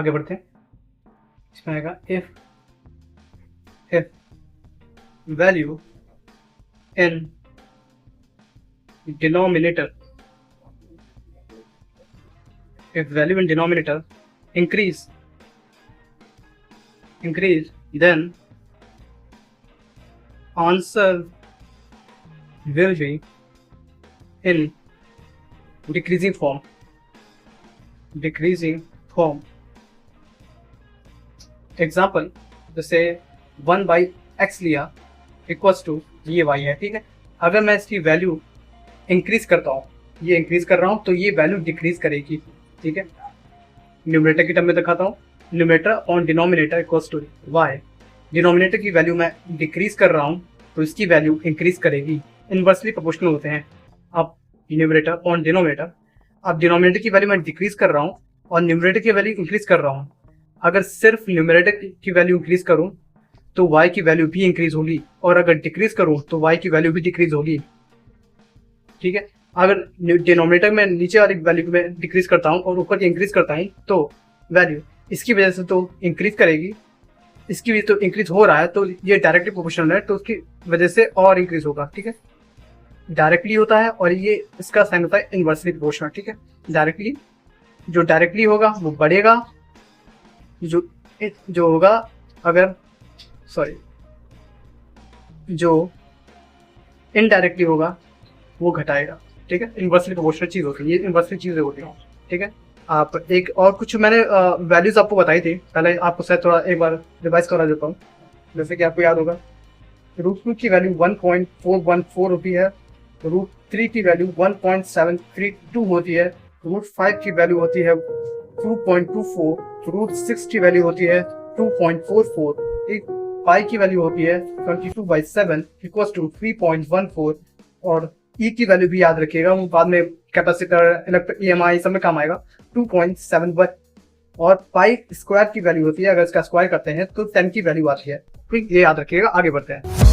आगे बढ़ते हैं। इसमें आएगा if value in denominator, if value in denominator increase then answer will be in decreasing form। Example जैसे 1/x लिया इक्वल्स टू ये y है, ठीक है। अगर मैं इसकी वैल्यू इंक्रीज करता हूँ, ये इंक्रीज कर रहा हूँ तो ये वैल्यू डिक्रीज करेगी, ठीक है। न्यूमरेटर की टर्म में दिखाता हूँ, numerator on denominator equals to y। Denominator की वैल्यू मैं डिक्रीज कर रहा हूँ तो इसकी वैल्यू इंक्रीज करेगी, इनवर्सली प्रोपोर्शनल होते हैं। अब न्यूमरेटर ऑन डिनोमिनेटर, अब डिनोमिनेटर की वैल्यू मैं डिक्रीज कर रहा हूँ और न्यूमरेटर की वैल्यू इंक्रीज कर रहा हूँ। अगर सिर्फ न्यूमरेटर की वैल्यू इंक्रीज करूँ तो y की वैल्यू भी इंक्रीज होगी, और अगर डिक्रीज करूँ तो y की वैल्यू भी डिक्रीज होगी, ठीक है। अगर डिनोमिनेटर में नीचे वाली वैल्यू में डिक्रीज करता हूँ और ऊपर की इंक्रीज करता हूँ तो वैल्यू इसकी वजह से तो इंक्रीज करेगी, इसकी वजह तो इंक्रीज हो रहा है तो ये डायरेक्टली प्रोपोर्शनल है तो उसकी वजह से और इंक्रीज होगा, ठीक है। डायरेक्टली होता है और ये इसका साइन होता है इनवर्सली प्रोपोर्शनल, ठीक है। डायरेक्टली जो डायरेक्टली होगा वो बढ़ेगा, जो होगा अगर जो इनडायरेक्टली होगा वो घटाएगा, ठीक है। इनवर्सली प्रोपोर्शनल चीज होती है, ये इनवर्सली चीजें होती हैं, ठीक है। आप एक और कुछ मैंने वैल्यूज आपको बताई थी पहले, आपको शायद थोड़ा एक बार रिवाइज करा देता हूँ। जैसे कि आपको याद होगा √2 की वैल्यू 1.414 होती है, √3 की वैल्यू 1.732 होती है, √5 की वैल्यू होती है 2.24, √6 की वैल्यू होती है 2.44, एक पाई की वैल्यू होती है 22/7 इक्वल्स टू 3.14, और ई की वैल्यू भी याद रखिएगा, वो बाद में कैपेसिटर EMI सब में काम आएगा, 2.71, और पाई स्क्वायर की वैल्यू होती है, अगर इसका स्क्वायर करते हैं तो 10 की वैल्यू आती है, ठीक, ये याद रखिएगा। आगे बढ़ते हैं।